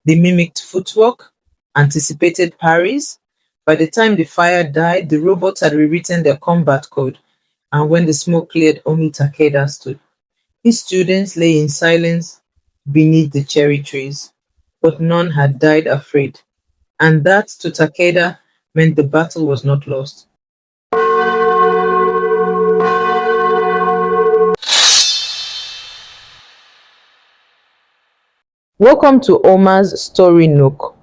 They mimicked footwork, anticipated parries. By the time the fire died, the robots had rewritten their combat code, and when the smoke cleared, only Takeda stood. His students lay in silence beneath the cherry trees, but none had died afraid, and that to Takeda meant the battle was not lost. Welcome to Omar's Story Nook,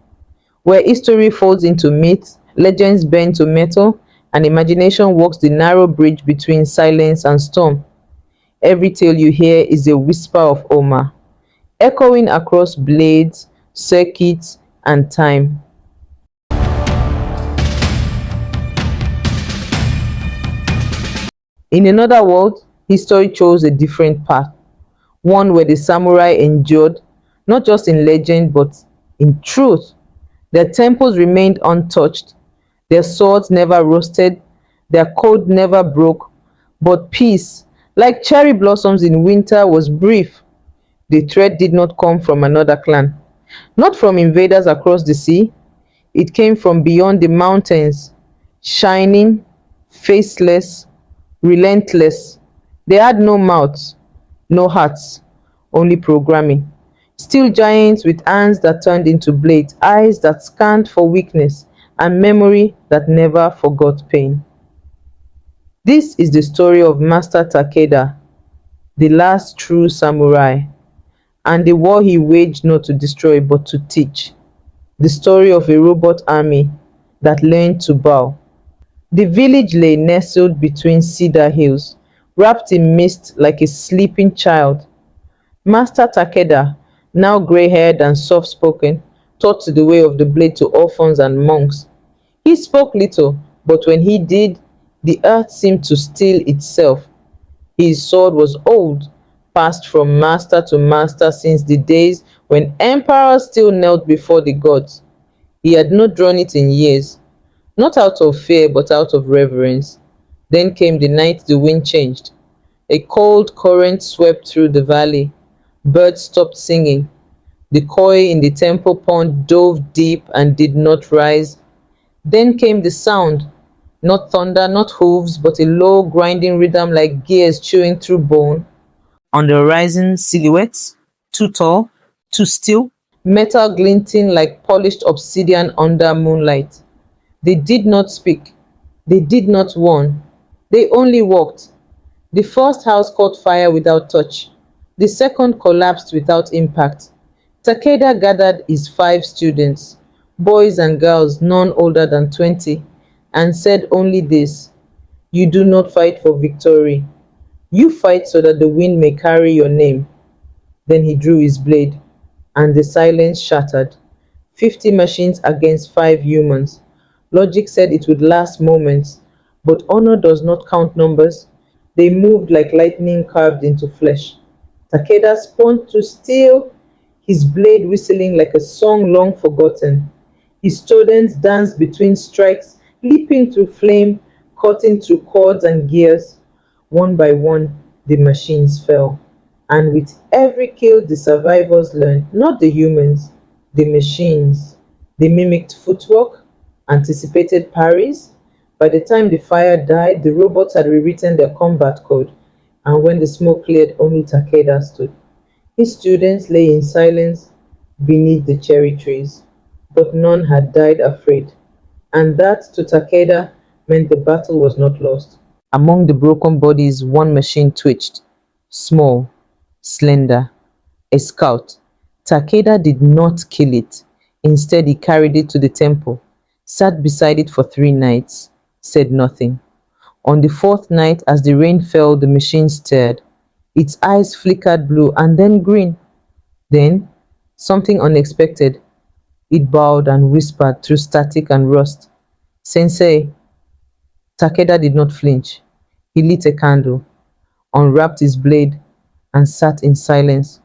where history folds into myth, legends bend to metal, and imagination walks the narrow bridge between silence and storm. Every tale you hear is a whisper of Omar, echoing across blades, circuits, and time. In another world, history chose a different path, one where the samurai endured, not just in legend but in truth. Their temples remained untouched, their swords never rusted, their code never broke, but peace, like cherry blossoms in winter, was brief. The threat did not come from another clan, not from invaders across the sea. It came from beyond the mountains, shining, faceless, relentless. They had no mouths, no hearts, only programming. Steel giants with hands that turned into blades, eyes that scanned for weakness, and memory that never forgot pain. This is the story of Master Takeda, the last true samurai, and the war he waged not to destroy but to teach. The story of a robot army that learned to bow. The village lay nestled between cedar hills, wrapped in mist like a sleeping child. Master Takeda, now grey-haired and soft-spoken, taught the way of the blade to orphans and monks. He spoke little, but when he did, the earth seemed to still itself. His sword was old, passed from master to master since the days when emperors still knelt before the gods. He had not drawn it in years, not out of fear but out of reverence. Then came the night the wind changed. A cold current swept through the valley. Birds stopped singing. The koi in the temple pond dove deep and did not rise. Then came the sound, not thunder, not hooves, but a low grinding rhythm like gears chewing through bone. On the horizon, silhouettes, too tall, too still, metal glinting like polished obsidian under moonlight. They did not speak. They did not warn. They only walked. The first house caught fire without touch. The second collapsed without impact. Takeda gathered his 5 students, boys and girls none older than 20, and said only this: "You do not fight for victory. You fight so that the wind may carry your name." Then he drew his blade, and the silence shattered. 50 machines against 5 humans. Logic said it would last moments, but honor does not count numbers. They moved like lightning carved into flesh. Takeda spun to steel, his blade whistling like a song long forgotten. His students danced between strikes, leaping through flame, cutting through cords and gears. One by one, the machines fell. And with every kill, the survivors learned, not the humans, the machines. They mimicked footwork, anticipated parries. By the time the fire died, the robots had rewritten their combat code, and when the smoke cleared, only Takeda stood. His students lay in silence beneath the cherry trees, but none had died afraid, and that to Takeda meant the battle was not lost. Among the broken bodies, one machine twitched, small, slender, a scout. Takeda did not kill it. Instead, he carried it to the temple, sat beside it for 3 nights, said nothing. On the 4th night, as the rain fell, the machine stirred. Its eyes flickered blue and then green. Then, something unexpected. It bowed and whispered through static and rust, "Sensei." Takeda did not flinch. He lit a candle, unwrapped his blade, and sat in silence.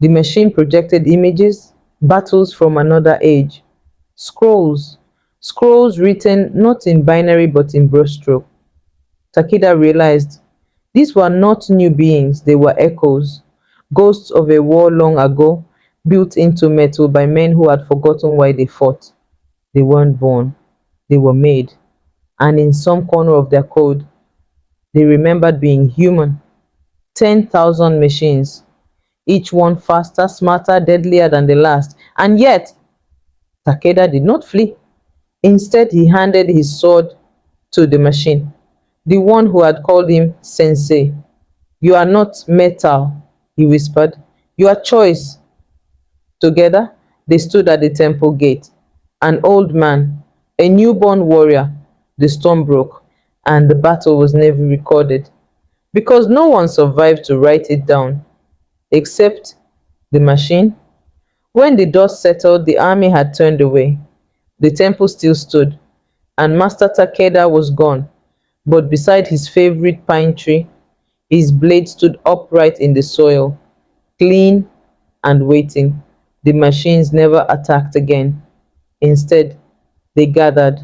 The machine projected images, battles from another age, scrolls, scrolls written not in binary but in brushstroke. Takeda realized these were not new beings, they were echoes, ghosts of a war long ago, built into metal by men who had forgotten why they fought. They weren't born, they were made. And in some corner of their code, they remembered being human. 10,000 machines, each one faster, smarter, deadlier than the last. And yet, Takeda did not flee. Instead, he handed his sword to the machine, the one who had called him sensei. You are not metal, he whispered. You are choice. Together, they stood at the temple gate. An old man, a newborn warrior. The storm broke, and the battle was never recorded because no one survived to write it down except the machine. When the dust settled, the army had turned away. The temple still stood, and Master Takeda was gone. But beside his favorite pine tree, his blade stood upright in the soil, clean and waiting. The machines never attacked again. Instead, they gathered,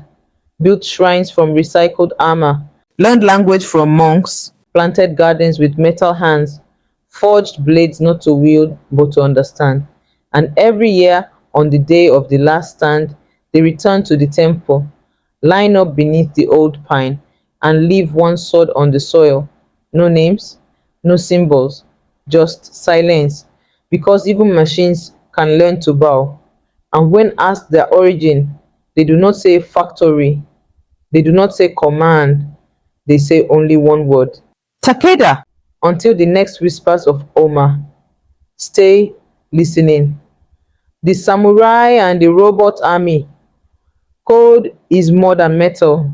built shrines from recycled armor, learned language from monks, planted gardens with metal hands, forged blades not to wield but to understand. And every year, on the day of the last stand, they return to the temple, line up beneath the old pine, and leave one sword on the soil. No names, no symbols, just silence. Because even machines can learn to bow. And when asked their origin, they do not say factory, they do not say command, they say only one word: Takeda. Until the next whispers of Oma, stay listening. The samurai and the robot army. Code is more than metal.